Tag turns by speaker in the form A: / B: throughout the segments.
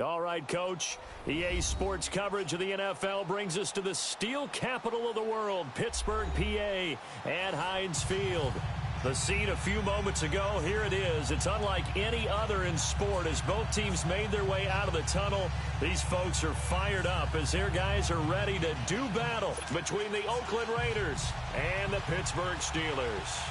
A: All right, Coach. EA Sports coverage of the NFL brings us to the steel capital of the world, Pittsburgh, PA, at Heinz Field. The scene a few moments ago, here it is. It's unlike any other in sport as both teams made their way out of the tunnel. These folks are fired up as their guys are ready to do battle between the Oakland Raiders and the Pittsburgh Steelers.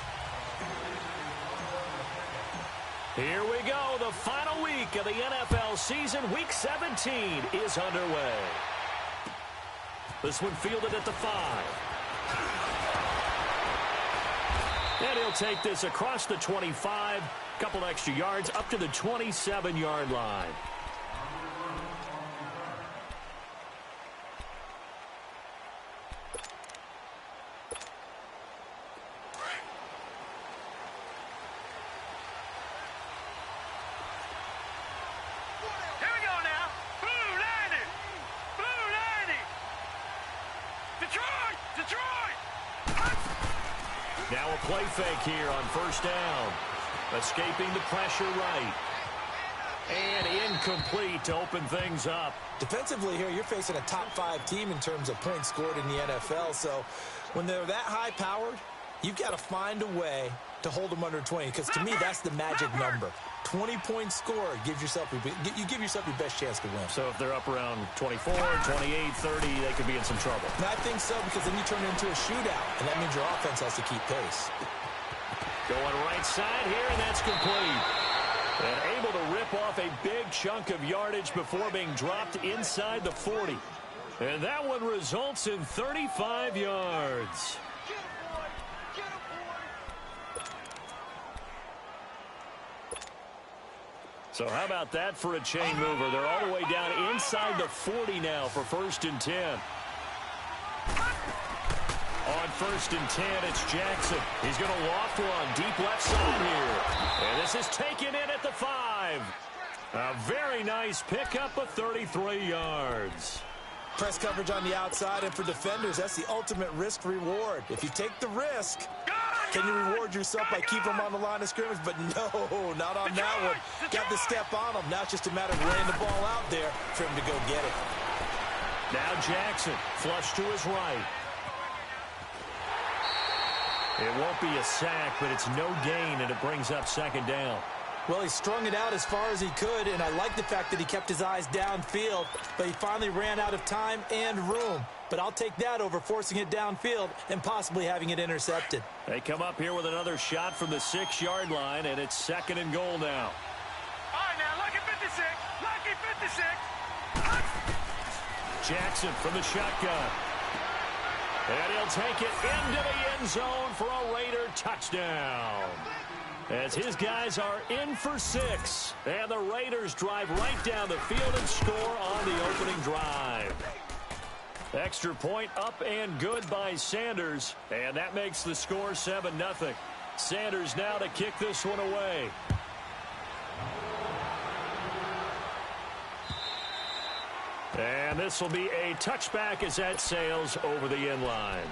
A: Here we go. The final week of the NFL season. Week 17 is underway. This one fielded at the 5. And he'll take this across the 25. Couple extra yards up to the 27-yard line. Now a play fake here on first down. Escaping the pressure right. And incomplete to open things up.
B: Defensively here, you're facing a top 5 team in terms of points scored in the NFL. So when they're that high-powered, you've got to find a way to hold them under 20. Because to me, that's the magic number. 20 points scored, you give yourself your best chance to win.
A: So if they're up around 24, 28, 30, they could be in some trouble.
B: And I think so, because then you turn it into a shootout, and that means your offense has to keep pace.
A: Going right side here, and that's complete. And able to rip off a big chunk of yardage before being dropped inside the 40. And that one results in 35 yards. So how about that for a chain mover? They're all the way down inside the 40 now for 1st and 10. On 1st and 10, it's Jackson. He's going to loft one deep left side here. And this is taken in at the 5. A very nice pickup of 33 yards.
B: Press coverage on the outside, and for defenders, that's the ultimate risk-reward. If you take the risk, can you reward yourself by keeping them on the line of scrimmage? But no, not on that one. Got the step on them. Now it's just a matter of laying the ball out there for him to go get it.
A: Now Jackson, flush to his right. It won't be a sack, but it's no gain, and it brings up 2nd down.
B: Well, he strung it out as far as he could, and I like the fact that he kept his eyes downfield, but he finally ran out of time and room. But I'll take that over forcing it downfield and possibly having it intercepted.
A: They come up here with another shot from the 6-yard line, and it's 2nd and goal now.
C: All right, now, lucky 56. Lucky 56.
A: Jackson from the shotgun. And he'll take it into the end zone for a Raider touchdown. As his guys are in for 6. And the Raiders drive right down the field and score on the opening drive. Extra point up and good by Sanders. And that makes the score 7-0. Sanders now to kick this one away. And this will be a touchback as that sails over the end line.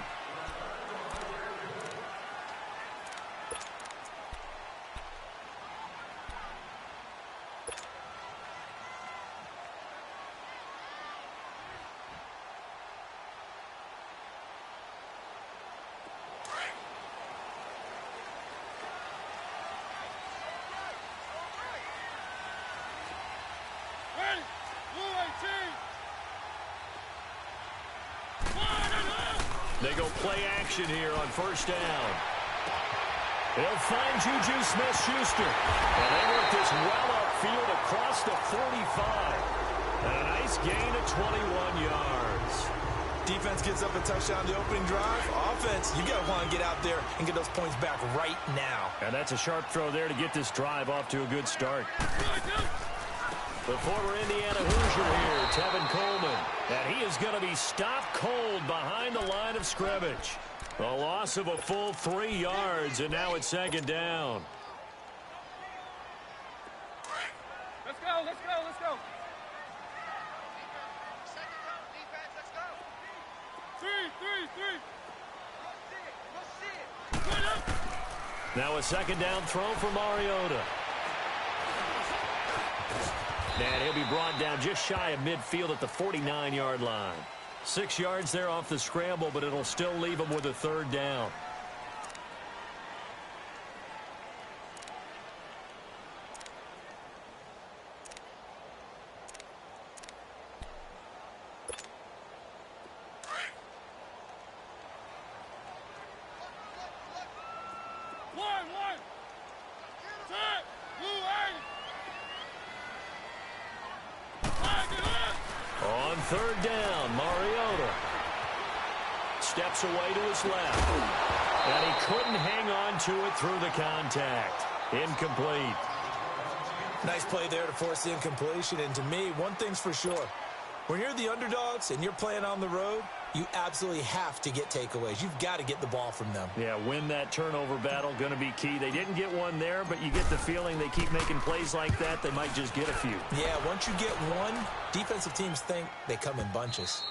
A: They go play action here on 1st down. They'll find Juju Smith-Schuster. And they work this well upfield across the 45. And a nice gain of 21 yards.
B: Defense gets up a touchdown the opening drive. Offense, you got to want to get out there and get those points back right now.
A: And that's a sharp throw there to get this drive off to a good start. The former Indiana Hoosier here, Tevin Coleman. And he is going to be stopped cold behind the line of scrimmage. A loss of a full 3 yards, and now it's 2nd down.
C: Let's go, let's go, let's go. Three.
A: Now a 2nd down throw for Mariota. And he'll be brought down just shy of midfield at the 49-yard line. 6 yards there off the scramble, but it'll still leave him with a third down. On third down, Mariota steps away to his left. And he couldn't hang on to it through the contact. Incomplete.
B: Nice play there to force the incompletion. And to me, one thing's for sure. When you're the underdogs and you're playing on the road, you absolutely have to get takeaways. You've got to get the ball from them.
A: Yeah, win that turnover battle, going to be key. They didn't get one there, but you get the feeling they keep making plays like that, they might just get a few.
B: Yeah, once you get one, defensive teams think they come in bunches.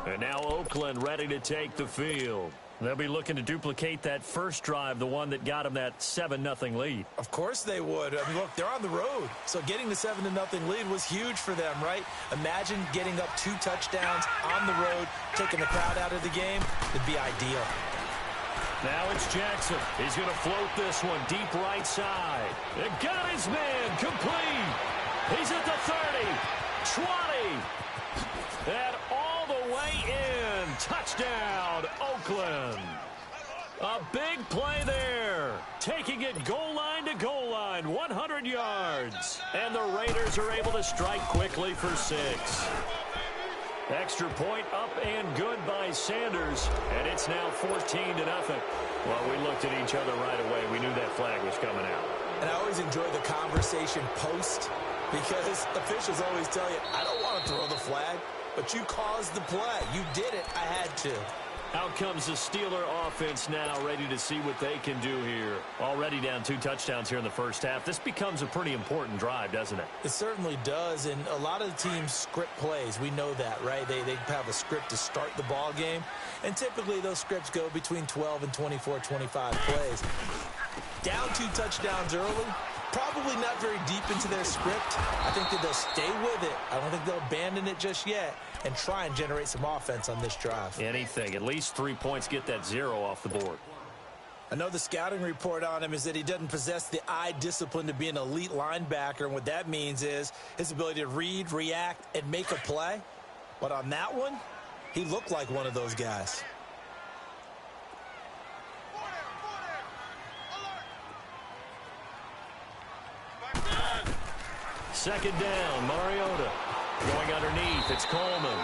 A: And now Oakland ready to take the field. They'll be looking to duplicate that first drive, the one that got them that 7-0 lead.
B: Of course they would. I mean, look, they're on the road. So getting the 7-0 lead was huge for them, right? Imagine getting up 2 touchdowns on the road, taking the crowd out of the game. It'd be ideal.
A: Now it's Jackson. He's going to float this one deep right side. It got his man complete. He's at the 30, 20, and all the way in. Touchdown, Oakland. A big play there. Taking it goal line to goal line, 100 yards. And the Raiders are able to strike quickly for 6. Extra point up and good by Sanders. And it's now 14-0. Well, we looked at each other right away. We knew that flag was coming out. And I always enjoy the conversation post because officials always tell you, I don't want to throw the flag, but you caused the play. You did it. I had to. Out comes the Steeler offense now, ready to see what they can do here. Already down 2 touchdowns here in the first half. This becomes a pretty important drive, doesn't it? It certainly does, and a lot of the teams script plays. We know that, right? They have a script to start the ball game, and typically those scripts go between 12 and 24, 25 plays. Down 2 touchdowns early, probably not very deep into their script. I think that they'll stay with it. I don't think they'll abandon it just yet and try and generate some offense on this drive. Anything. At least 3 points, get that 0 off the board. I know the scouting report on him is that he doesn't possess the eye discipline to be an elite linebacker, and what that means is his ability to read, react, and make a play. But on that one, he looked like one of those guys. Second down, Mariota. Going underneath, it's Coleman.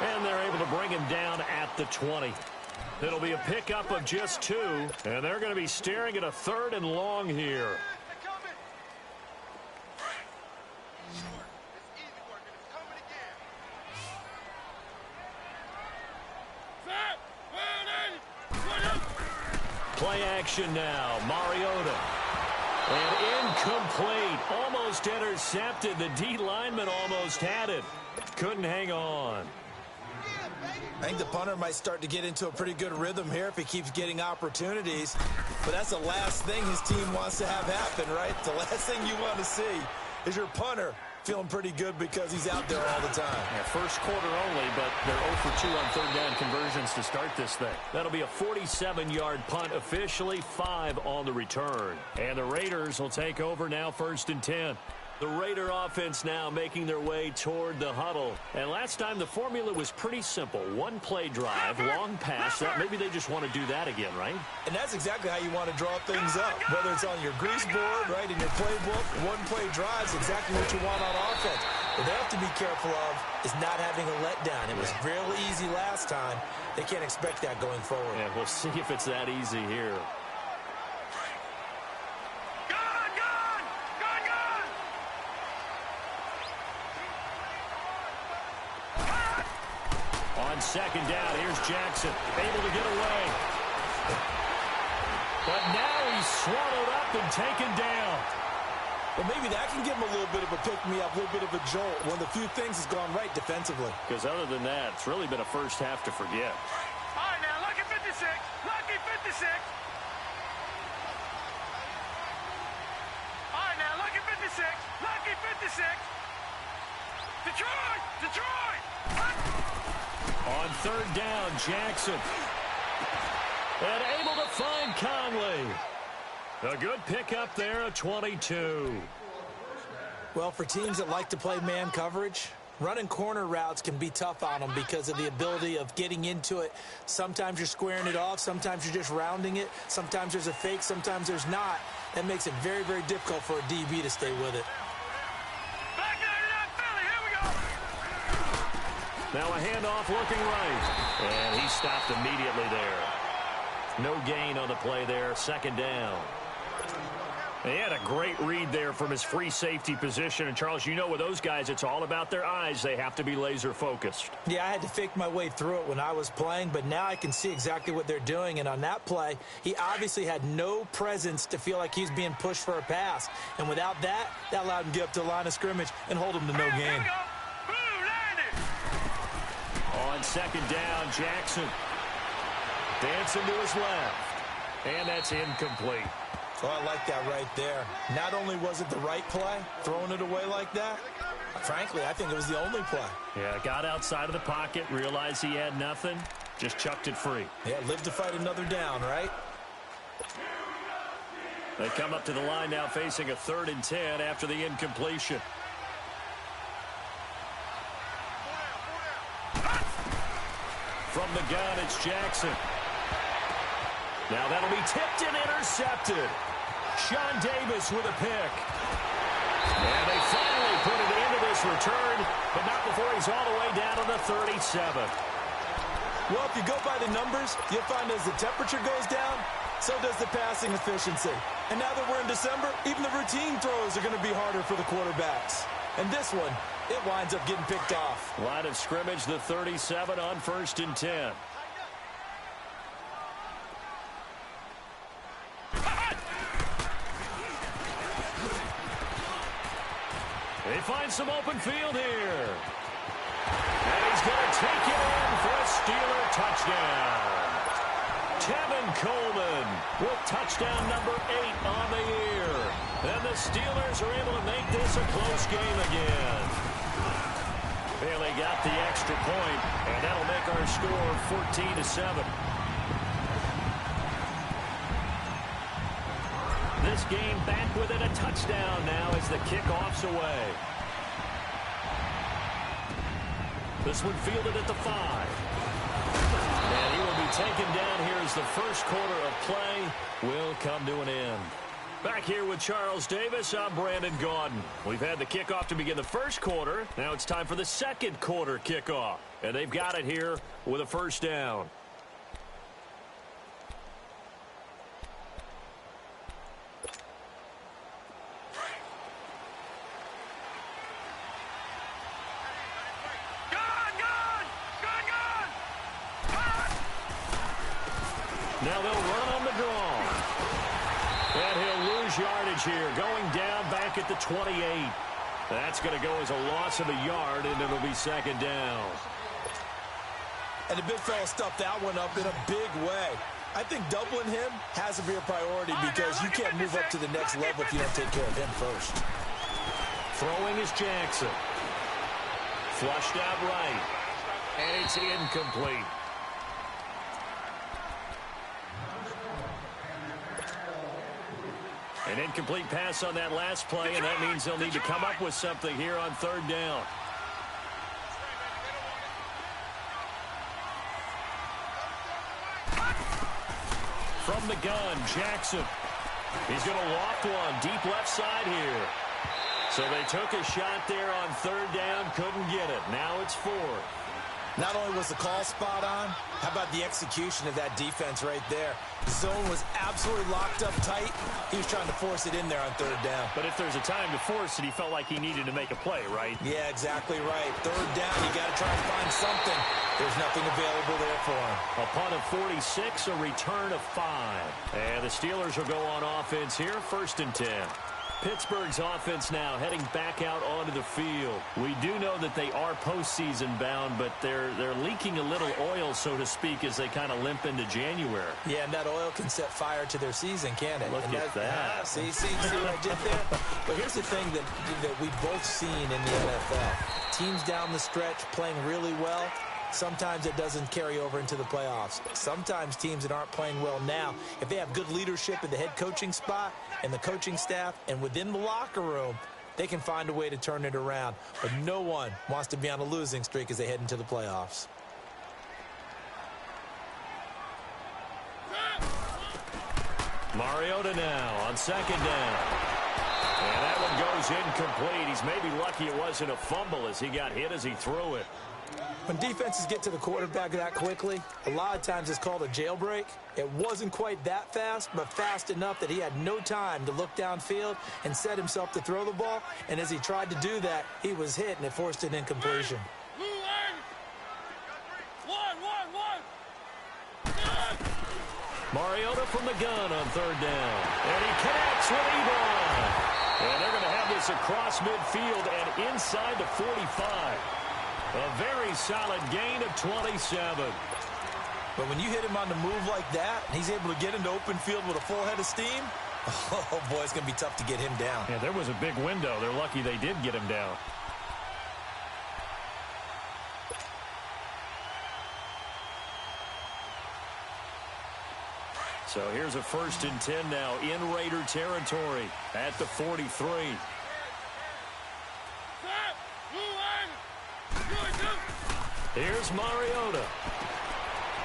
A: And they're able to bring him down at the 20. It'll be a pickup of just 2, and they're going to be staring at a 3rd and long here. Play action now, Mariota. And incomplete, almost intercepted. The D lineman almost had it. Couldn't hang on. I think the punter might start to get into a pretty good rhythm here if he keeps getting opportunities. But that's the last thing his team wants to have happen, right? The last thing you want to see is your punter feeling pretty good because he's out there all the time. Yeah, first quarter only, but they're 0 for 2 on 3rd down conversions to start this thing. That'll be a 47-yard punt officially, 5 on the return. And the Raiders will take over now 1st and 10. The Raider offense now making their way toward the huddle. And last time the formula was pretty simple. 1-play drive, long pass. Maybe they just want to do that again, right? And that's exactly how you want to draw things up. Whether it's on your grease board, right, in your playbook, 1-play drive is exactly what you want on offense. What they have to be careful of is not having a letdown. It was real easy last time. They can't expect that going forward. Yeah, we'll see if it's that easy here. On second down, here's Jackson, able to get away. But now he's swallowed up and taken down. Well, maybe that can give him a little bit of a pick-me-up, a little bit of a jolt. One of the few things has gone right defensively. Because other than that, it's really been a first half to forget.
C: All right, now, lucky 56. Lucky 56. All right, now, Detroit! Detroit!
A: On third down, Jackson. And able to find Conley. A good pickup there at 22.
B: Well, for teams that like to play man coverage, running corner routes can be tough on them because of the ability of getting into it. Sometimes you're squaring it off. Sometimes you're just rounding it. Sometimes there's a fake. Sometimes there's not. That makes it very, very difficult for a DB to stay with it.
C: Back there to that Philly. Here we go.
A: Now a handoff looking right. And he stopped immediately there. No gain on the play there. Second down. He had a great read there from his free safety position. And, Charles, you know with those guys, it's all about their eyes. They have to be laser focused.
B: Yeah, I had to fake my way through it when I was playing, but now I can see exactly what they're doing. And on that play, he obviously had no presence to feel like he's being pushed for a pass. And without that, that allowed him to get up to the line of scrimmage and hold him to no gain.
A: On second down, Jackson dancing to his left. And that's incomplete.
B: Oh, I like that right there. Not only was it the right play, throwing it away like that, frankly, I think it was the only play.
A: Yeah, got outside of the pocket, realized he had nothing, just chucked it free.
B: Yeah, live to fight another down, right?
A: They come up to the line now facing a 3rd and 10 after the incompletion. From the gun, it's Jackson. Now that'll be tipped and intercepted. Sean Davis with a pick. And they finally put it into this return, but not before he's all the way down to the 37.
B: Well, if you go by the numbers, you'll find as the temperature goes down, so does the passing efficiency. And now that we're in December, even the routine throws are going to be harder for the quarterbacks. And this one, it winds up getting picked off.
A: Line of scrimmage, the 37 on 1st and 10. They find some open field here. And he's going to take it in for a Steeler touchdown. Tevin Coleman with touchdown number 8 on the year. And the Steelers are able to make this a close game again. Well, they got the extra point, and that'll make our score 14-7. This game back within a touchdown now as the kickoff's away. This one fielded at the 5. And he will be taken down here as the first quarter of play will come to an end. Back here with Charles Davis, I'm Brandon Gaudin. We've had the kickoff to begin the first quarter. Now it's time for the second quarter kickoff. And they've got it here with a first down. Now they'll run on the draw. And he'll lose yardage here, going down back at the 28. That's going to go as a loss of a yard, and it'll be second down.
B: And the big fella stuffed that one up in a big way. I think doubling him has to be a priority because you can't move up to the next level if you don't take care of him first.
A: Throwing is Jackson. Flushed out right. And it's incomplete. An incomplete pass on that last play, and that means they'll need to come up with something here on third down. From the gun, Jackson. He's going to loft one deep left side here. So they took a shot there on third down, couldn't get it. Now it's 4.
B: Not only was the call spot on, how about the execution of that defense right there? The zone was absolutely locked up tight. He was trying to force it in there on third down.
A: But if there's a time to force it, he felt like he needed to make a play, right?
B: Yeah, exactly right. Third down, you got to try and find something. There's nothing available there for him.
A: A punt of 46, a return of 5. And the Steelers will go on offense here, 1st and 10. Pittsburgh's offense now heading back out onto the field. We do know that they are postseason bound, but they're leaking a little oil, so to speak, as they kind of limp into January.
B: Yeah, and that oil can set fire to their season, can't it?
A: Look at that.
B: See what I did there? But here's the thing that we've both seen in the NFL. Teams down the stretch playing really well. Sometimes it doesn't carry over into the playoffs. Sometimes teams that aren't playing well now, if they have good leadership in the head coaching spot and the coaching staff and within the locker room, they can find a way to turn it around. But no one wants to be on a losing streak as they head into the playoffs.
A: Mariota now on second down. And that one goes incomplete. He's maybe lucky it wasn't a fumble as he got hit as he threw it.
B: When defenses get to the quarterback that quickly, a lot of times it's called a jailbreak. It wasn't quite that fast, but fast enough that he had no time to look downfield and set himself to throw the ball. And as he tried to do that, he was hit, and it forced an incompletion.
A: Mariota from the gun on third down. And he connects with Ebron. And they're going to have this across midfield and inside the 45. A very solid gain of 27.
B: But when you hit him on the move like that, and he's able to get into open field with a full head of steam, oh, boy, it's going to be tough to get him down.
A: Yeah, there was a big window. They're lucky they did get him down. So here's a 1st and 10 now in Raider territory at the 43. Here's Mariota.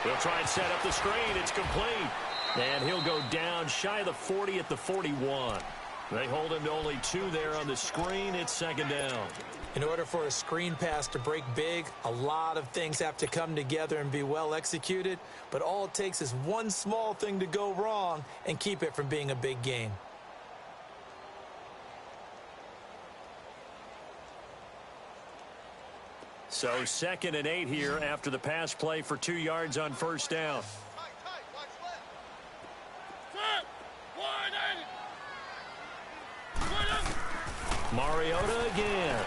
A: He'll try and set up the screen. It's complete. And he'll go down shy of the 40 at the 41. They hold him to only 2 there on the screen. It's second down.
B: In order for a screen pass to break big, a lot of things have to come together and be well executed. But all it takes is one small thing to go wrong and keep it from being a big gain.
A: So 2nd and 8 here after the pass play for 2 yards on first down. Mariota again.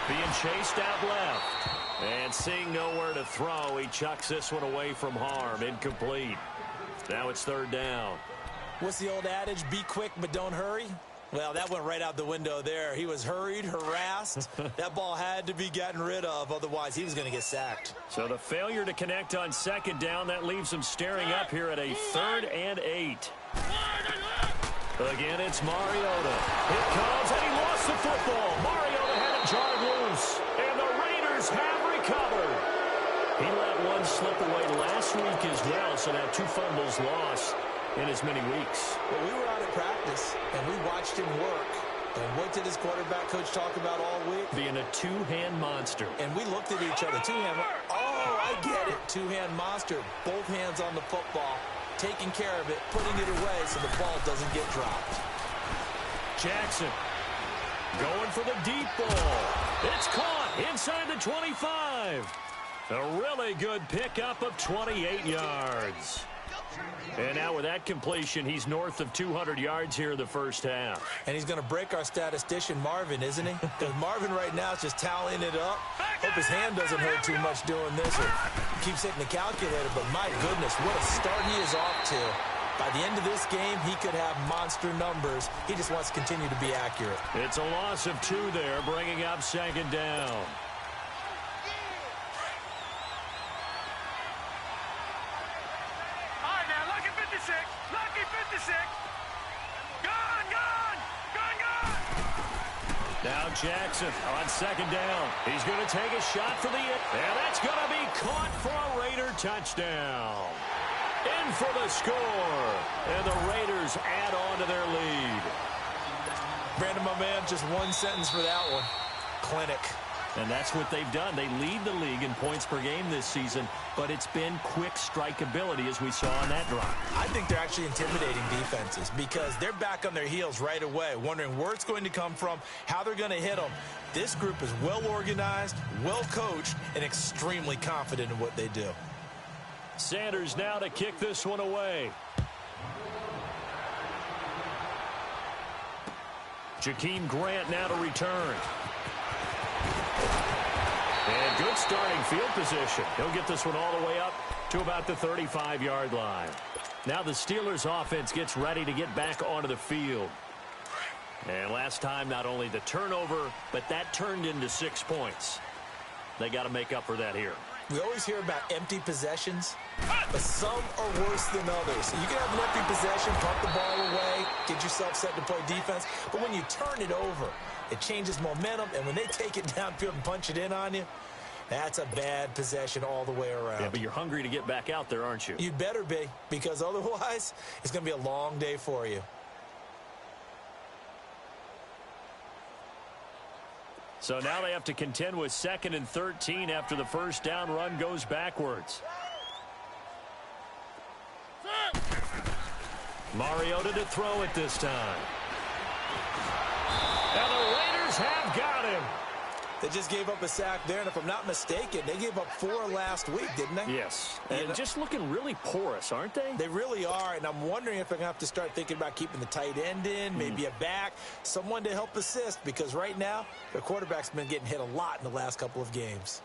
A: Being chased out left. And seeing nowhere to throw, he chucks this one away from harm. Incomplete. Now it's third down.
B: What's the old adage? Be quick, but don't hurry. Well, that went right out the window there. He was hurried, harassed. That ball had to be gotten rid of. Otherwise, he was going to get sacked.
A: So the failure to connect on second down, that leaves him staring up here at a 3rd and 8. Again, it's Mariota. Here comes, and he lost the football. Mariota had it jarred loose, and the Raiders have recovered. He let one slip away last week as well, so now 2 fumbles lost in as many weeks.
B: Well, we were out at practice, and we watched him work. And what did his quarterback coach talk about all week?
A: Being a 2-hand monster.
B: And we looked at each other. 2-hand. Oh, I get it. 2-hand monster. Both hands on the football, taking care of it, putting it away so the ball doesn't get dropped.
A: Jackson going for the deep ball. It's caught inside the 25. A really good pickup of 28 yards. And now with that completion, he's north of 200 yards here in the first half.
B: And he's going to break our statistician, Marvin, isn't he? Because Marvin right now is just tallying it up. Hope his hand doesn't hurt too much doing this. Or keeps hitting the calculator, but my goodness, what a start he is off to. By the end of this game, he could have monster numbers. He just wants to continue to be accurate.
A: It's a loss of 2 there, bringing up second down. Now Jackson on second down. He's going to take a shot for the end. And that's going to be caught for a Raider touchdown. In for the score. And the Raiders add on to their lead.
B: Brandon, my man, just one sentence for that one. Clinic.
A: And that's what they've done. They lead the league in points per game this season, but it's been quick strikeability as we saw on that drive.
B: I think they're actually intimidating defenses because they're back on their heels right away, wondering where it's going to come from, how they're going to hit them. This group is well organized, well coached, and extremely confident in what they do.
A: Sanders now to kick this one away. Jakeem Grant now to return. And good starting field position. He'll get this one all the way up to about the 35-yard line. Now the Steelers offense gets ready to get back onto the field. And last time, not only the turnover, but that turned into 6 points. They got to make up for that here.
B: We always hear about empty possessions, but some are worse than others. You can have an empty possession, pump the ball away, get yourself set to play defense, but when you turn it over, it changes momentum, and when they take it downfield and punch it in on you, that's a bad possession all the way around.
A: Yeah, but you're hungry to get back out there, aren't you?
B: You better be, because otherwise, it's going to be a long day for you.
A: So now they have to contend with 2nd and 13 after the first down run goes backwards. Mariota to throw it this time. And the Raiders have got him.
B: They just gave up a sack there, and if I'm not mistaken, they gave up 4 last week, didn't they?
A: Yes, and just looking really porous, aren't they?
B: They really are, and I'm wondering if they're going to have to start thinking about keeping the tight end in, maybe a back, someone to help assist, because right now, their quarterback's been getting hit a lot in the last couple of games.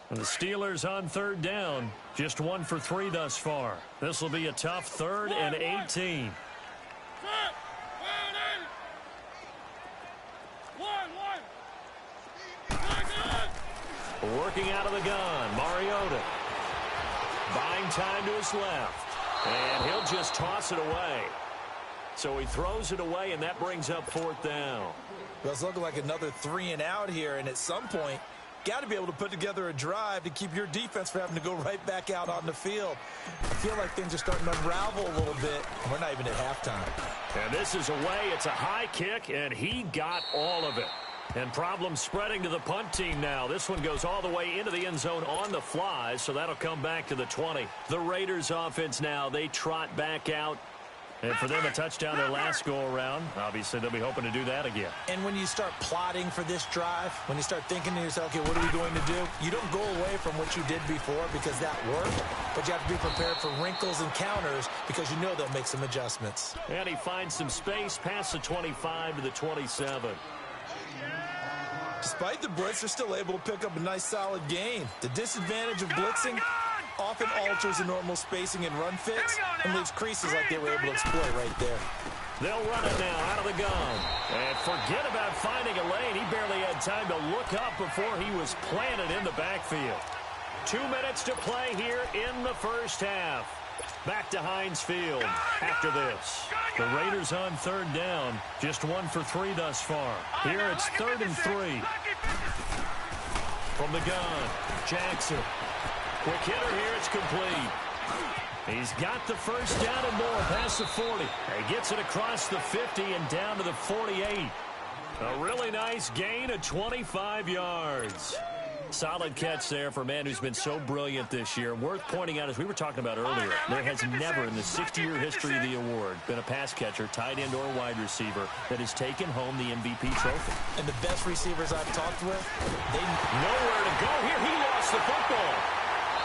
A: And the Steelers on 3rd down, just 1 for 3 thus far. This will be a tough 3rd and 18. Working out of the gun, Mariota. Buying time to his left. And he'll just toss it away. So he throws it away, and that brings up 4th down.
B: Well, it's looking like another 3 and out here, and at some point, got to be able to put together a drive to keep your defense from having to go right back out on the field. I feel like things are starting to unravel a little bit. We're not even at halftime.
A: And this is away. It's a high kick, and he got all of it. And problems spreading to the punt team now. This one goes all the way into the end zone on the fly, so that'll come back to the 20. The Raiders offense now, they trot back out. And for them, a touchdown their last go-around. Obviously, they'll be hoping to do that again.
B: And when you start plotting for this drive, when you start thinking to yourself, okay, what are we going to do? You don't go away from what you did before because that worked, but you have to be prepared for wrinkles and counters because you know they'll make some adjustments.
A: And he finds some space past the 25 to the 27.
B: Despite the blitz, they're still able to pick up a nice, solid gain. The disadvantage of blitzing often alters the normal spacing and run fits and leaves creases like they were able to exploit right there.
A: They'll run it now out of the gun. And forget about finding a lane. He barely had time to look up before he was planted in the backfield. 2 minutes to play here in the first half. Back to Heinz Field after this. The Raiders on 3rd down. Just 1 for 3 thus far. Here it's 3rd and 3. From the gun, Jackson. Quick hitter here, it's complete. He's got the first down and more past the 40. He gets it across the 50 and down to the 48. A really nice gain of 25 yards. Solid catch there for a man who's been so brilliant this year. Worth pointing out, as we were talking about earlier, there has never in the 60-year history of the award been a pass catcher, tight end, or wide receiver that has taken home the MVP trophy.
B: And the best receivers I've talked with, they
A: nowhere to go here. He lost the football.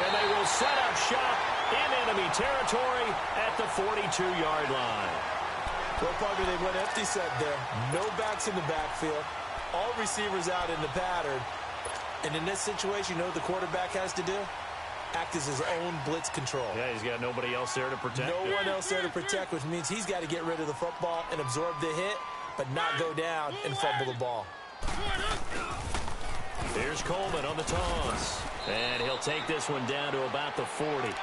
A: And they will set up shop in enemy territory at the 42-yard line.
B: Well, Parker, they went empty set there. No backs in the backfield. All receivers out in the pattern. And in this situation, you know what the quarterback has to do? Act as his own blitz control.
A: Yeah, he's got nobody else there to protect.
B: No one else there to protect, which means he's got to get rid of the football and absorb the hit, but not go down and fumble the ball.
A: Here's Coleman on the toss. And he'll take this one down to about the 40.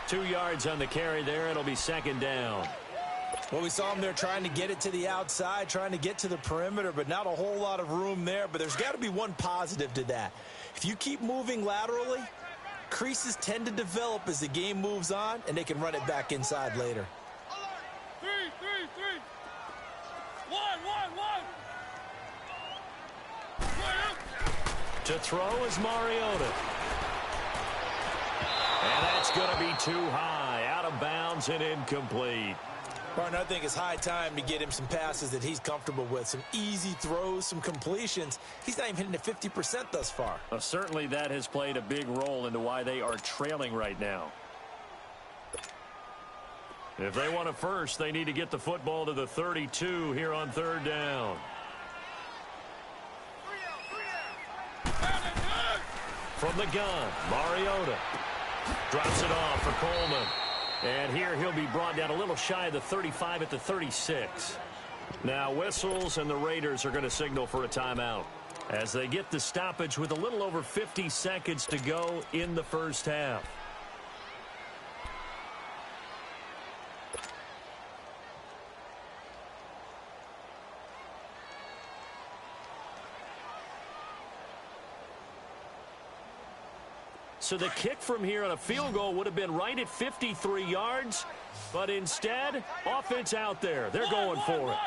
A: 2 yards on the carry there. It'll be 2nd down.
B: Well, we saw him there trying to get it to the outside, trying to get to the perimeter, but not a whole lot of room there. But there's got to be one positive to that. If you keep moving laterally, creases tend to develop as the game moves on, and they can run it back inside later.
C: 3, 1, 1.
A: To throw is Mariota. And that's going to be too high, out of bounds and incomplete.
B: Martin, I think it's high time to get him some passes that he's comfortable with, some easy throws, some completions. He's not even hitting the 50% thus far.
A: Well, certainly that has played a big role into why they are trailing right now. If they want a first, they need to get the football to the 32 here on third down. From the gun, Mariota drops it off for Coleman. And here he'll be brought down a little shy of the 35 at the 36. Now whistles, and the Raiders are going to signal for a timeout as they get the stoppage with a little over 50 seconds to go in the first half. So the kick from here on a field goal would have been right at 53 yards, but instead, offense out there. They're going for it.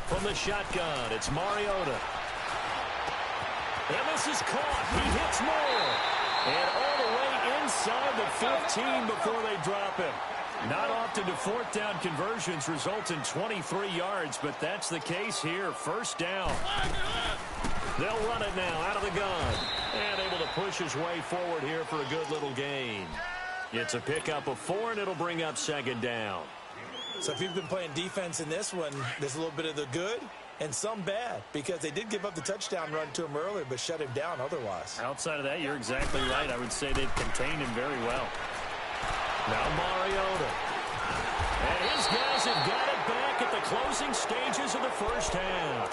A: From the shotgun, it's Mariota. And this is caught. He hits more. And all the way inside the 15 before they drop him. Not often do fourth down conversions result in 23 yards, but that's the case here. First down. They'll run it now out of the gun. And able to push his way forward here for a good little gain. It's a pickup of 4, and it'll bring up second down.
B: So if you've been playing defense in this one, there's a little bit of the good and some bad, because they did give up the touchdown run to him earlier, but shut him down otherwise.
D: Outside of that, you're exactly right. I would say they've contained him very well.
A: Now Mariota. And his guys have got it back at the closing stages of the first half.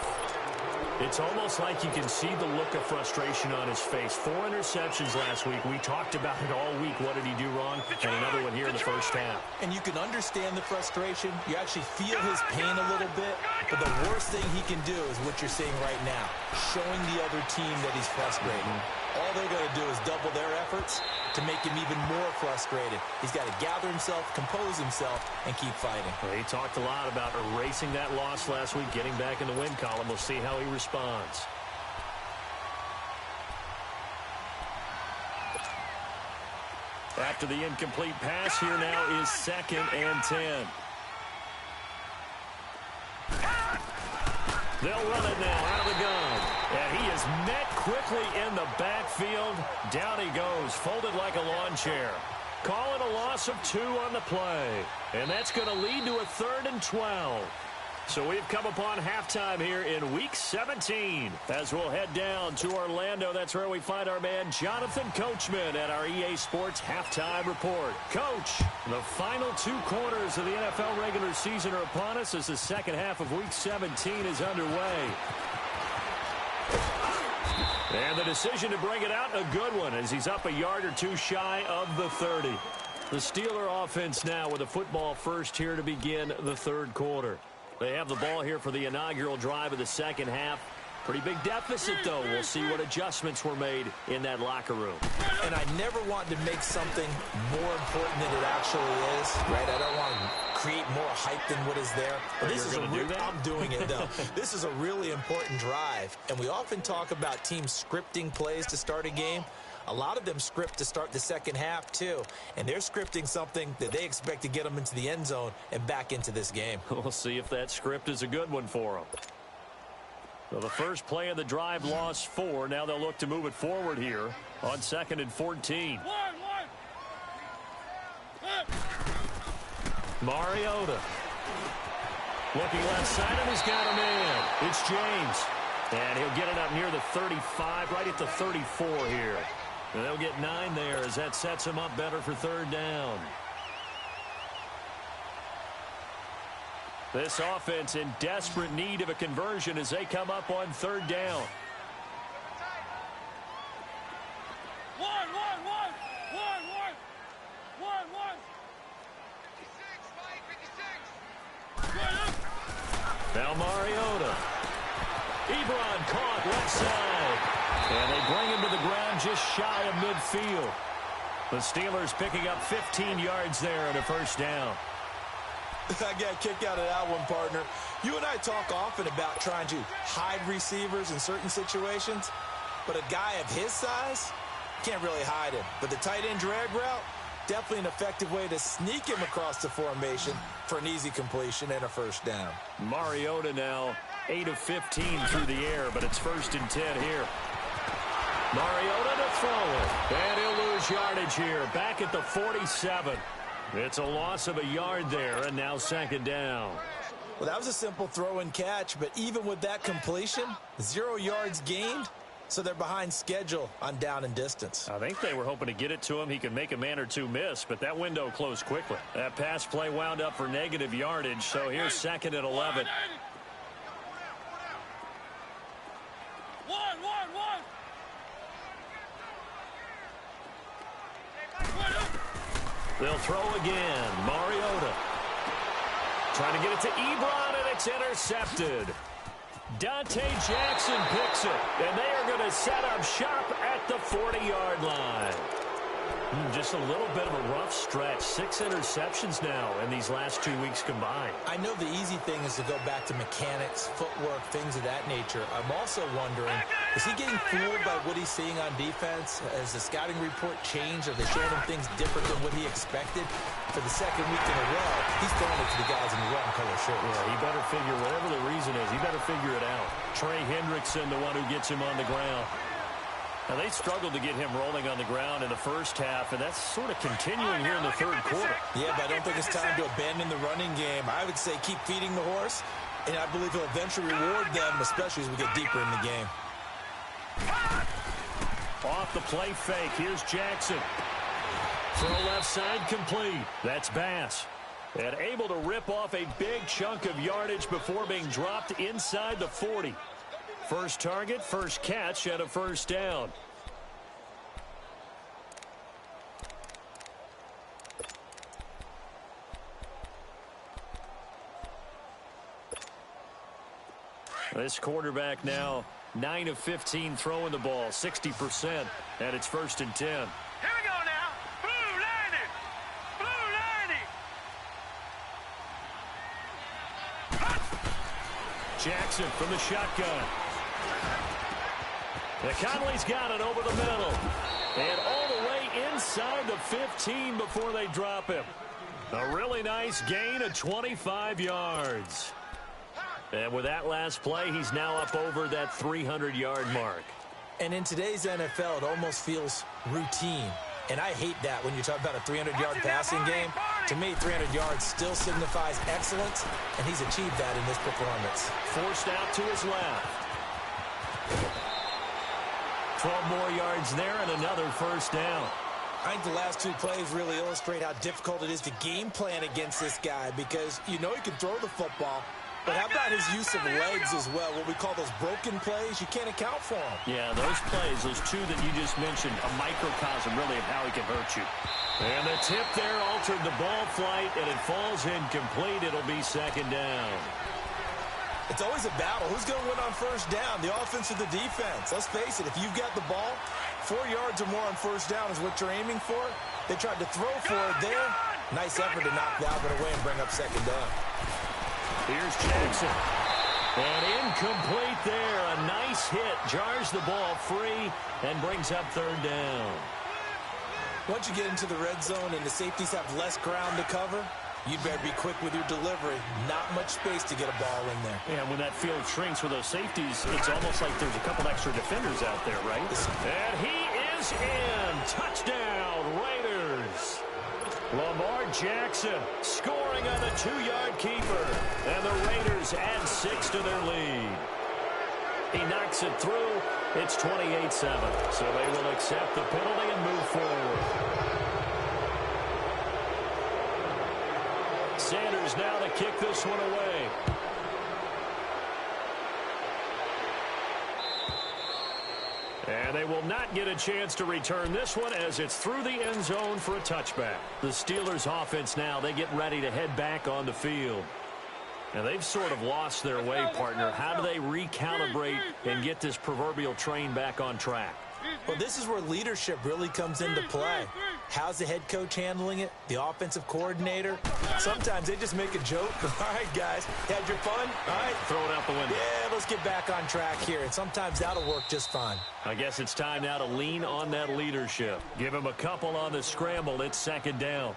A: It's almost like you can see the look of frustration on his face. 4 interceptions last week. We talked about it all week. What did he do wrong? And another one here in the first half.
B: And you can understand the frustration. You actually feel his pain a little bit. But the worst thing he can do is what you're seeing right now, showing the other team that he's frustrated. All they're going to do is double their efforts to make him even more frustrated. He's got to gather himself, compose himself, and keep fighting.
A: Well, he talked a lot about erasing that loss last week, getting back in the win column. We'll see how he responds. After the incomplete pass, here now is 2nd and 10. They'll run it now out of the gun. And he is met quickly in the backfield. Down he goes, folded like a lawn chair. Call it a loss of 2 on the play. And that's going to lead to a 3rd and 12. So we've come upon halftime here in Week 17. As we'll head down to Orlando, that's where we find our man Jonathan Coachman at our EA Sports Halftime Report. Coach, the final 2 quarters of the NFL regular season are upon us as the second half of Week 17 is underway. And the decision to bring it out, a good one, as he's up a yard or 2 shy of the 30. The Steeler offense now with a football first here to begin the 3rd quarter. They have the ball here for the inaugural drive of the second half. Pretty big deficit, though. We'll see what adjustments were made in that locker room.
B: And I never want to make something more important than it actually is, right? I don't want to create more hype than what is there. But this is I'm doing it, though. This is a really important drive. And we often talk about teams scripting plays to start a game. A lot of them script to start the second half, too. And they're scripting something that they expect to get them into the end zone and back into this game.
A: We'll see if that script is a good one for them. So the first play of the drive lost 4. Now they'll look to move it forward here on 2nd and 14. Mariota. Looking left side, and he's got a man. It's James. And he'll get it up near the 35, right at the 34 here. And they'll get 9 there as that sets him up better for 3rd down. This offense in desperate need of a conversion as they come up on 3rd down. Now Mariota. Ebron caught left side. And they bring him to the ground just shy of midfield. The Steelers picking up 15 yards there on a first down.
B: I got a kick out of that one, partner. You and I talk often about trying to hide receivers in certain situations, but a guy of his size can't really hide him. But the tight end drag route, definitely an effective way to sneak him across the formation for an easy completion and a first down.
A: Mariota now 8 of 15 through the air, but it's 1st and 10 here. Mariota to throw it. And he'll lose yardage here. Back at the 47. It's a loss of a yard there, and now second down.
B: Well, that was a simple throw and catch, but even with that completion, 0 yards gained, so they're behind schedule on down and distance.
A: I think they were hoping to get it to him. He could make a man or two miss, but that window closed quickly. That pass play wound up for negative yardage, so here's second and 11. They'll throw again. Mariota trying to get it to Ebron, and it's intercepted. Dante Jackson picks it, and they are going to set up shop at the 40-yard line. Just a little bit of a rough stretch. 6 interceptions now in these last 2 weeks combined.
B: I know the easy thing is to go back to mechanics, footwork, things of that nature. I'm also wondering, is he getting fooled by what he's seeing on defense? Has the scouting report changed? Are they showing him things different than what he expected? For the second week in a row, he's throwing it to the guys in the wrong color shirts.
A: Yeah, he better figure, whatever the reason is, he better figure it out. Trey Hendrickson, the one who gets him on the ground. Now, they struggled to get him rolling on the ground in the first half, and that's sort of continuing here in the third quarter.
B: Yeah, but I don't think it's time to abandon the running game. I would say keep feeding the horse, and I believe he'll eventually reward them, especially as we get deeper in the game.
A: Off the play fake, here's Jackson. Throw left side complete. That's Bass. And able to rip off a big chunk of yardage before being dropped inside the 40. First target, first catch, and a first down. This quarterback now 9 of 15 throwing the ball, 60%, and it's first and 10.
C: Here we go now. Blue 90.
A: Jackson from the shotgun. Conley's got it over the middle. And all the way inside the 15 before they drop him. A really nice gain of 25 yards. And with that last play, he's now up over that 300-yard mark.
B: And in today's NFL, it almost feels routine. And I hate that when you talk about a 300-yard passing game. To me, 300 yards still signifies excellence, and he's achieved that in this performance.
A: Forced out to his left. 12 more yards there and another first down.
B: I think the last 2 plays really illustrate how difficult it is to game plan against this guy because you know he can throw the football, but how about his use of legs as well? What we call those broken plays, you can't account for them.
A: Yeah, those plays, those 2 that you just mentioned, a microcosm really of how he can hurt you. And the tip there altered the ball flight, and it falls incomplete. It'll be second down.
B: It's always a battle. Who's going to win on first down, the offense or the defense? Let's face it, if you've got the ball, 4 yards or more on first down is what you're aiming for. They tried to throw for it there. Nice effort to knock Dalvin away and bring up second down.
A: Here's Jackson. And incomplete there. A nice hit. Jars the ball free and brings up third down.
B: Once you get into the red zone and the safeties have less ground to cover, you'd better be quick with your delivery. Not much space to get a ball in there.
A: And when that field shrinks with those safeties, it's almost like there's a couple extra defenders out there, right? And he is in. Touchdown, Raiders. Lamar Jackson scoring on the 2-yard keeper. And the Raiders add 6 to their lead. He knocks it through. It's 28-7. So they will accept the penalty and move forward. Sanders now to kick this one away. And they will not get a chance to return this one as it's through the end zone for a touchback. The Steelers offense now, they get ready to head back on the field. And they've sort of lost their way, partner. How do they recalibrate and get this proverbial train back on track?
B: Well, this is where leadership really comes into play. How's the head coach handling it? The offensive coordinator? Sometimes they just make a joke. All right, guys, had your fun? All right.
A: Throw it out the window.
B: Yeah, let's get back on track here. And sometimes that'll work just fine.
A: I guess it's time now to lean on that leadership. Give him a couple on the scramble. It's second down.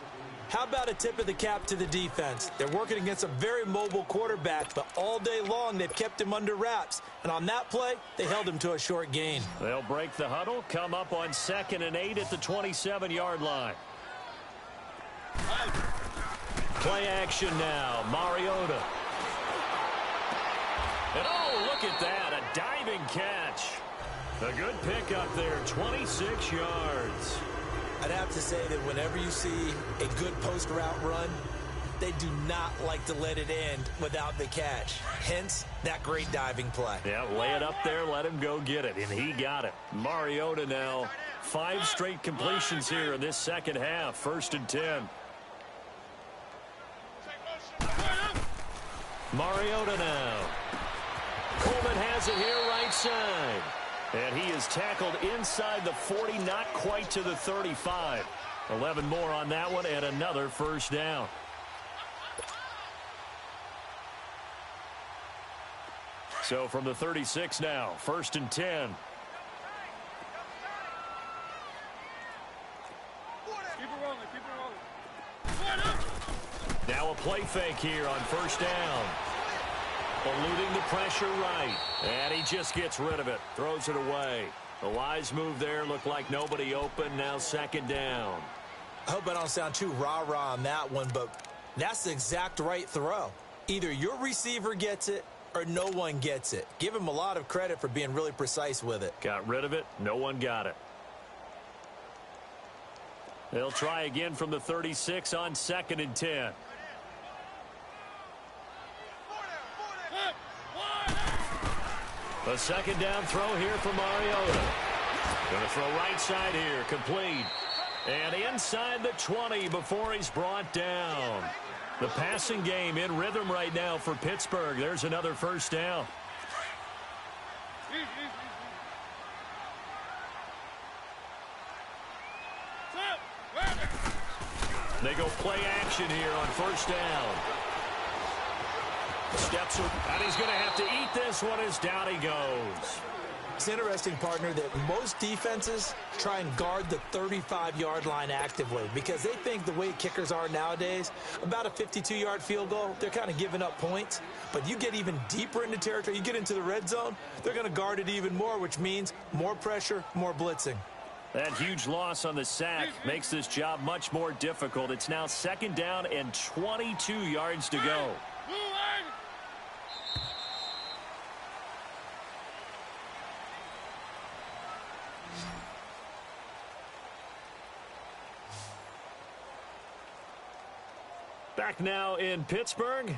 B: How about a tip of the cap to the defense? They're working against a very mobile quarterback, but all day long they've kept him under wraps. And on that play, they held him to a short gain.
A: They'll break the huddle, come up on 2nd and 8 at the 27-yard line. Play action now, Mariota. And oh, look at that, a diving catch. A good pickup there, 26 yards.
B: I'd have to say that whenever you see a good post route run, they do not like to let it end without the catch. Hence, that great diving play.
A: Yeah, lay it up there, let him go get it, and he got it. Mariota now, 5 straight completions here in this second half, 1st and 10. Mariota now. Coleman has it here right side. And he is tackled inside the 40, not quite to the 35. 11 more on that one and another first down. So from the 36 now, 1st and 10. Now a play fake here on 1st down. Eluding the pressure right. And he just gets rid of it. Throws it away. The wise move there. Looked like nobody open. Now 2nd down.
B: I hope I don't sound too rah-rah on that one, but that's the exact right throw. Either your receiver gets it or no one gets it. Give him a lot of credit for being really precise with it.
A: Got rid of it. No one got it. They'll try again from the 36 on 2nd and 10. A 2nd down throw here for Mariota. Going to throw right side here, complete. And inside the 20 before he's brought down. The passing game in rhythm right now for Pittsburgh. There's another first down. They go play action here on 1st down. Steps up, and he's going to have to eat this one as down he goes.
B: It's interesting, partner, that most defenses try and guard the 35-yard line actively because they think the way kickers are nowadays, about a 52-yard field goal, they're kind of giving up points. But you get even deeper into territory, you get into the red zone, they're going to guard it even more, which means more pressure, more blitzing.
A: That huge loss on the sack makes this job much more difficult. It's now 2nd down and 22 yards to go. Back now in Pittsburgh.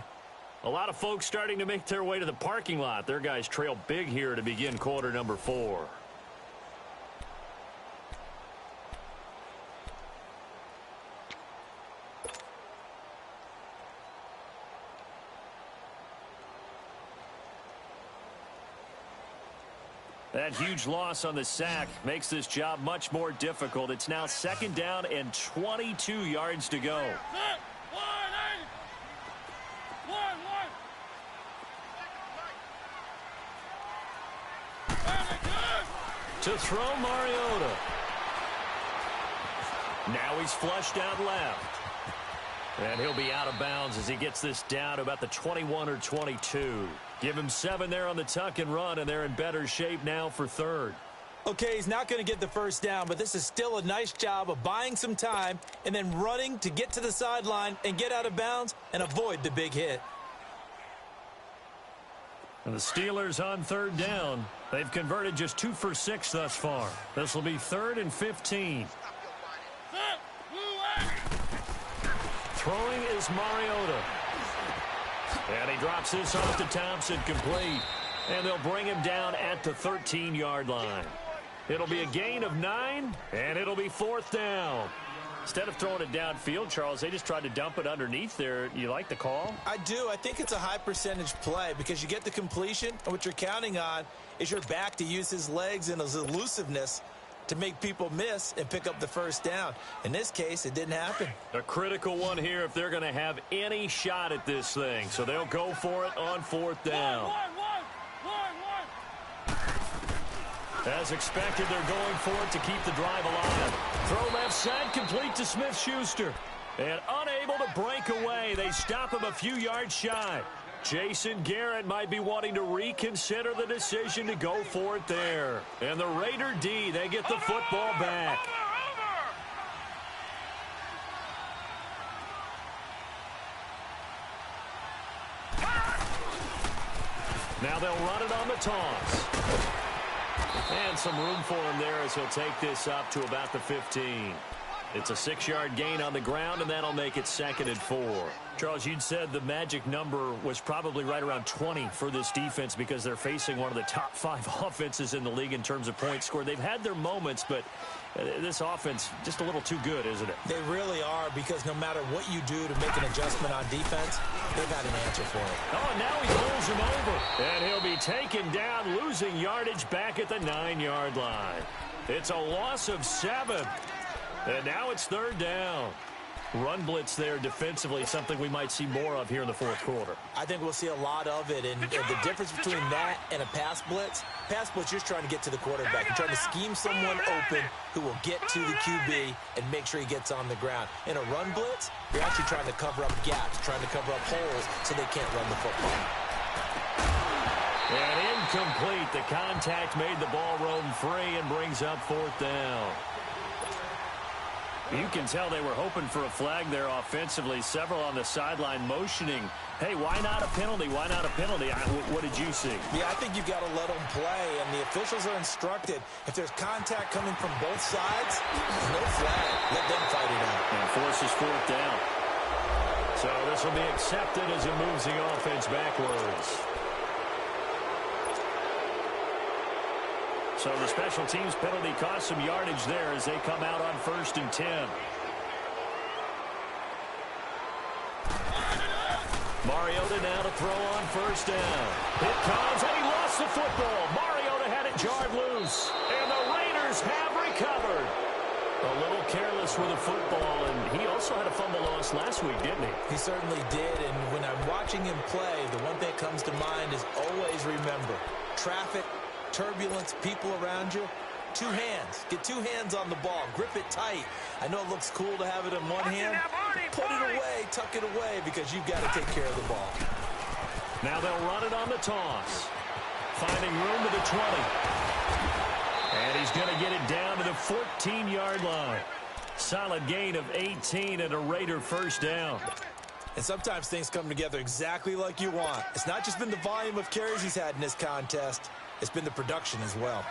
A: A lot of folks starting to make their way to the parking lot. Their guys trail big here to begin quarter number 4. That huge loss on the sack makes this job much more difficult. It's now 2nd down and 22 yards to go. To throw Mariota. Now he's flushed out left. And he'll be out of bounds as he gets this down to about the 21 or 22. Give him 7 there on the tuck and run, and they're in better shape now for 3rd.
B: Okay, he's not going to get the first down, but this is still a nice job of buying some time and then running to get to the sideline and get out of bounds and avoid the big hit.
A: And the Steelers on 3rd down. They've converted just 2 for 6 thus far. This will be 3rd and 15. Throwing is Mariota. And he drops this off to Thompson, complete. And they'll bring him down at the 13-yard line. It'll be a gain of 9, and it'll be 4th down. Instead of throwing it downfield, Charles, they just tried to dump it underneath there. You like the call?
B: I do. I think it's a high-percentage play because you get the completion, and what you're counting on is your back to use his legs and his elusiveness to make people miss and pick up the first down. In this case, it didn't happen.
A: A critical one here if they're going to have any shot at this thing. So they'll go for it on 4th down. As expected, they're going for it to keep the drive alive. Throw left side, complete to Smith-Schuster. And unable to break away. They stop him a few yards shy. Jason Garrett might be wanting to reconsider the decision to go for it there. And the Raider D, they get the football back. Now they'll run it on the toss. And some room for him there as he'll take this up to about the 15. It's a 6-yard gain on the ground, and that'll make it 2nd and 4. Charles, you'd said the magic number was probably right around 20 for this defense because they're facing one of the top 5 offenses in the league in terms of points scored. They've had their moments, but this offense just a little too good, isn't it?
B: They really are, because no matter what you do to make an adjustment on defense, they've got an answer for it.
A: Oh, now he pulls him over. And he'll be taken down, losing yardage back at the 9-yard line. It's a loss of 7. And now it's 3rd down. Run blitz there defensively, something we might see more of here in the 4th quarter.
B: I think we'll see a lot of it, and the difference between that and a pass blitz, you're just trying to get to the quarterback. You're trying to scheme someone open who will get to the QB and make sure he gets on the ground. In a run blitz, you're actually trying to cover up gaps, trying to cover up holes so they can't run the football.
A: And incomplete. The contact made the ball roam free and brings up 4th down. You can tell they were hoping for a flag there offensively. Several on the sideline motioning, hey, why not a penalty? Why not a penalty? What did you see?
B: Yeah, I think you've got to let them play, and the officials are instructed. If there's contact coming from both sides, no flag. Let them fight it out.
A: And forces 4th down. So this will be accepted as it moves the offense backwards. So the special teams penalty cost some yardage there as they come out on 1st and 10. Mariota now to throw on 1st down. It comes, and he lost the football. Mariota had it jarred loose, and the Raiders have recovered. A little careless with the football, and he also had a fumble loss last week, didn't he?
B: He certainly did, and when I'm watching him play, the one thing that comes to mind is always remember, traffic, turbulence, people around you, 2 hands. Get 2 hands on the ball. Grip it tight. I know it looks cool to have it in one hand, but put it away, tuck it away, because you've got to take care of the ball.
A: Now they'll run it on the toss. Finding room to the 20. And he's going to get it down to the 14-yard line. Solid gain of 18 and a Raider 1st down.
B: And sometimes things come together exactly like you want. It's not just been the volume of carries he's had in this contest. It's been the production as well.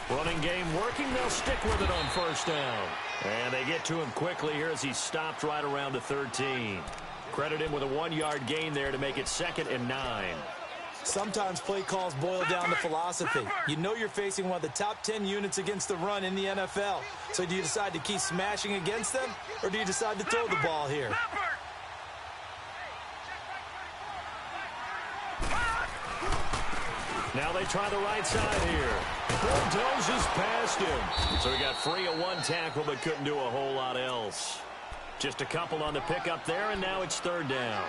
A: Running game working. They'll stick with it on 1st down. And they get to him quickly here as he stopped right around the 13. Credit him with a 1-yard gain there to make it 2nd and 9.
B: Sometimes play calls boil down to philosophy. You know you're facing one of the top 10 units against the run in the NFL. So do you decide to keep smashing against them, or do you decide to throw the ball here?
A: Now they try the right side here. Bulldozes past him. So he got free of 1 tackle but couldn't do a whole lot else. Just a couple on the pickup there, and now it's 3rd down.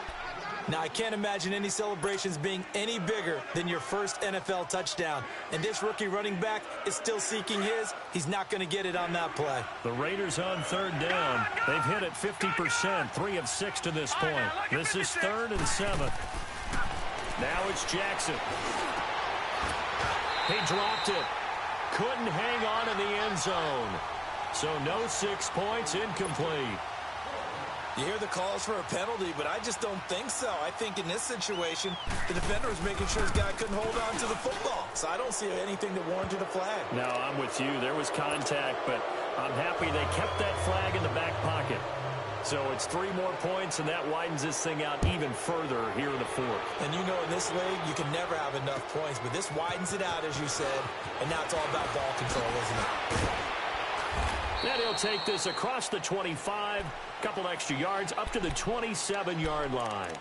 B: Now, I can't imagine any celebrations being any bigger than your first NFL touchdown. And this rookie running back is still seeking his. He's not going to get it on that play.
A: The Raiders on 3rd down. They've hit it 50%, 3 of 6 to this point. This is 3rd and 7. Now it's Jackson. He dropped it. Couldn't hang on in the end zone. So no 6 points, incomplete.
B: You hear the calls for a penalty, but I just don't think so. I think in this situation, the defender was making sure his guy couldn't hold on to the football. So I don't see anything that warranted a flag.
A: No, I'm with you. There was contact, but I'm happy they kept that flag in the back pocket. So it's 3 more points, and that widens this thing out even further here in the 4th.
B: And you know in this league, you can never have enough points, but this widens it out, as you said, and now it's all about ball control, isn't it?
A: Then he'll take this across the 25, couple extra yards, up to the 27-yard line.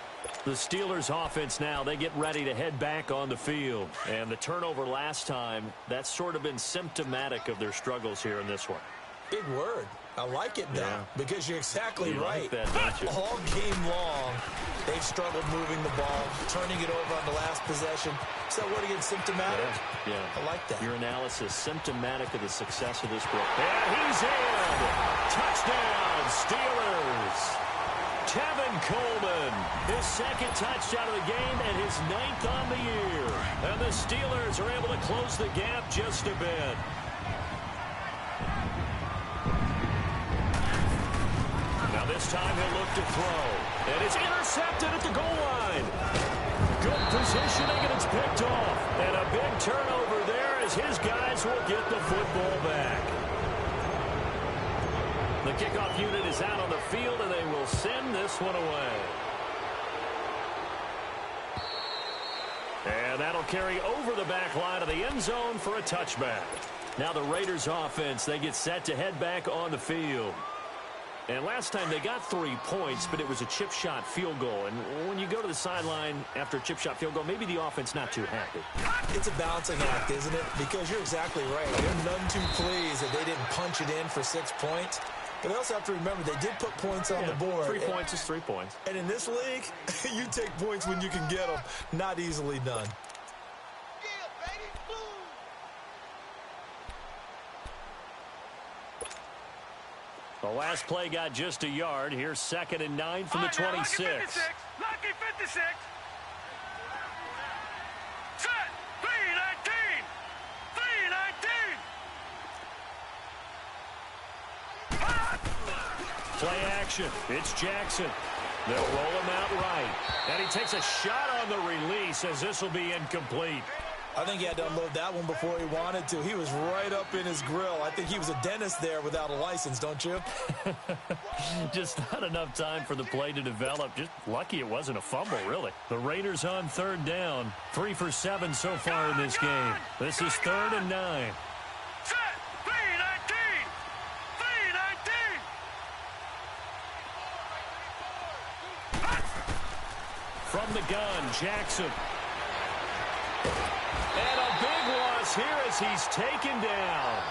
A: The Steelers' offense now, they get ready to head back on the field. And the turnover last time, that's sort of been symptomatic of their struggles here in this one.
B: Big word. I like it, though, because you're exactly right.
A: Like that, don't you?
B: All game long, They've struggled moving the ball, turning it over on the last possession. So what again, symptomatic?
A: Yeah.
B: I like that.
A: Your analysis, symptomatic of the success of this group. And he's in! Touchdown, Steelers! Tevin Coleman, his second touchdown of the game and his 9th on the year. And the Steelers are able to close the gap just a bit. Now this time he'll look to throw. And it's intercepted at the goal line. Good positioning, and it's picked off. And a big turnover there as his guys will get the football back. The kickoff unit is out on the field, and they will send this one away. And that'll carry over the back line of the end zone for a touchback. Now the Raiders offense, they get set to head back on the field. And last time they got 3 points, but it was a chip shot field goal. And when you go to the sideline after a chip shot field goal, maybe the offense not too happy.
B: It's a balancing act, isn't it? Because you're exactly right. They're none too pleased that they didn't punch it in for 6 points. But they also have to remember they did put points on the board.
A: 3 points is 3 points.
B: And in this league, you take points when you can get them. Not easily done.
A: The last play got just a yard. Here's 2nd and 9 from the 26.
C: Lucky 56. Lucky 56. Set. 319. 319.
A: Play action. It's Jackson. They'll roll him out right. And he takes a shot on the release as this will be incomplete.
B: I think he had to unload that one before he wanted to. He was right up in his grill. I think he was a dentist there without a license, don't you?
A: Just not enough time for the play to develop. Just lucky it wasn't a fumble, really. The Raiders on 3rd down. 3 for 7 so far in this game. This is 3rd and 9.
C: Set. 319. 319.
A: From the gun, Jackson. And a big loss here as he's taken down.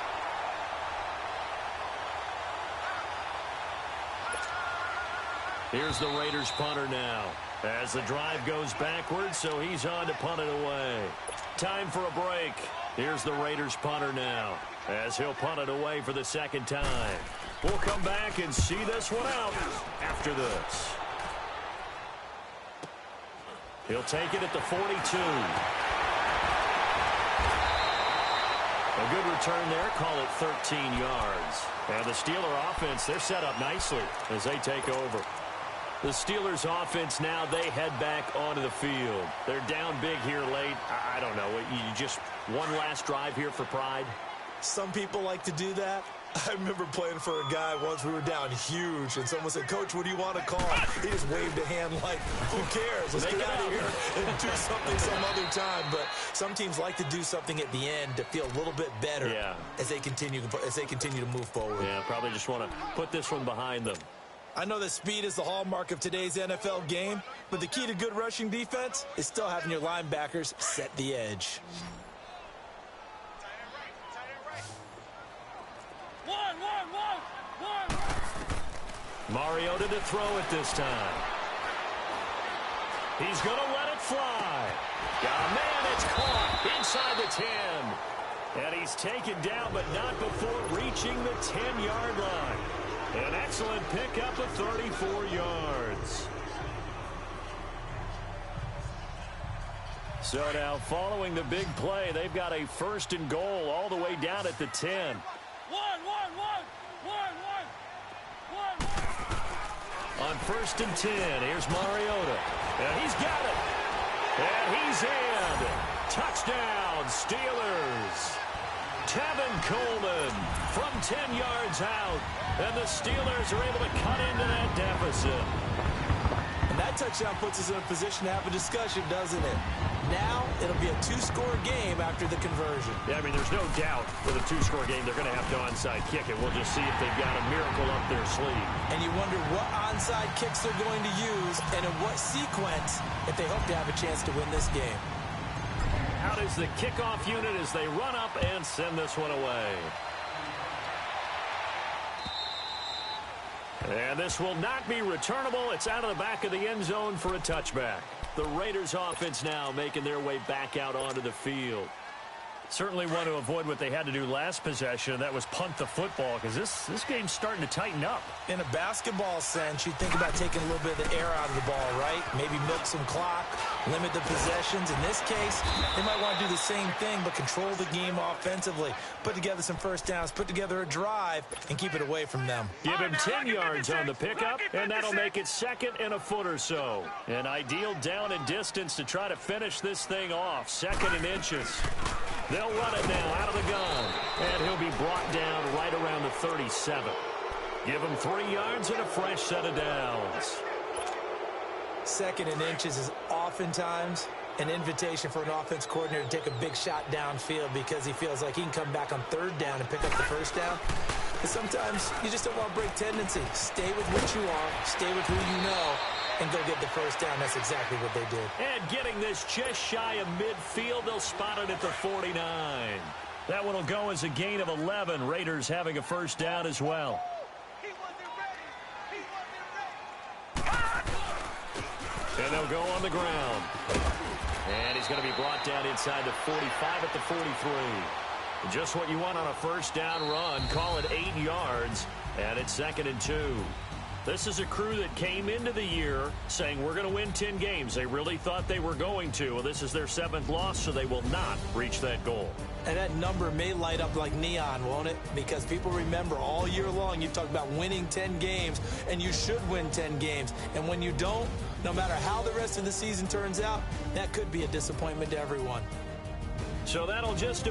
A: Here's the Raiders punter now. As the drive goes backwards, so he's on to punt it away. Time for a break. Here's the Raiders punter now, as he'll punt it away for the 2nd time. We'll come back and see this one out after this. He'll take it at the 42. A good return there, call it 13 yards. And the Steeler offense, they're set up nicely as they take over. The Steelers offense now, they head back onto the field. They're down big here late. I don't know, you just one last drive here for pride?
B: Some people like to do that. I remember playing for a guy once. We were down huge, and someone said, "Coach, what do you want to call?" He just waved a hand like, "Who cares? Let's get out of here and do something some other time." But some teams like to do something at the end to feel a little bit better as they continue to move forward.
A: Yeah, probably just want to put this one behind them.
B: I know that speed is the hallmark of today's NFL game, but the key to good rushing defense is still having your linebackers set the edge.
A: Mariota to throw it this time. He's going to let it fly. Got a man, it's caught inside the 10. And he's taken down, but not before reaching the 10-yard line. An excellent pickup of 34 yards. So now, following the big play, they've got a 1st and goal all the way down at the 10. On 1st and 10, here's Mariota. And he's got it. And he's in. Touchdown, Steelers. Tevin Coleman from 10 yards out. And the Steelers are able to cut into that deficit.
B: And that touchdown puts us in a position to have a discussion, doesn't it? Now, it'll be a 2-score game after the conversion.
A: Yeah, I mean, there's no doubt with a 2-score game, they're going to have to onside kick it. We'll just see if they've got a miracle up their sleeve.
B: And you wonder what onside kicks they're going to use and in what sequence if they hope to have a chance to win this game.
A: Out is the kickoff unit as they run up and send this one away. And this will not be returnable. It's out of the back of the end zone for a touchback. The Raiders offense now making their way back out onto the field. Certainly want to avoid what they had to do last possession. That was punt the football, because this game's starting to tighten up.
B: In a basketball sense, you think about taking a little bit of the air out of the ball, right? Maybe milk some clock, limit the possessions. In this case, they might want to do the same thing, but control the game offensively. Put together some first downs, put together a drive, and keep it away from them.
A: Give him 10 yards on the pickup, and that'll make it 2nd and a foot or so. An ideal down and distance to try to finish this thing off. 2nd and inches. They'll run it now out of the gun, and he'll be brought down right around the 37. Give him 3 yards and a fresh set of downs.
B: 2nd and inches is oftentimes an invitation for an offense coordinator to take a big shot downfield because he feels like he can come back on 3rd down and pick up the first down. But sometimes you just don't want to break tendency. Stay with what you are, stay with who you know, and go get the first down. That's exactly what they did.
A: And getting this just shy of midfield, they'll spot it at the 49. That one will go as a gain of 11. Raiders having a first down as well. And they'll go on the ground. And he's going to be brought down inside the 45 at the 43. Just what you want on a first down run. Call it 8 yards. And it's 2nd and 2. This is a crew that came into the year saying we're going to win 10 games. They really thought they were going to. Well, this is their 7th loss, so they will not reach that goal.
B: And that number may light up like neon, won't it? Because people remember all year long you talk about winning 10 games, and you should win 10 games. And when you don't, no matter how the rest of the season turns out, that could be a disappointment to everyone.
A: So that'll just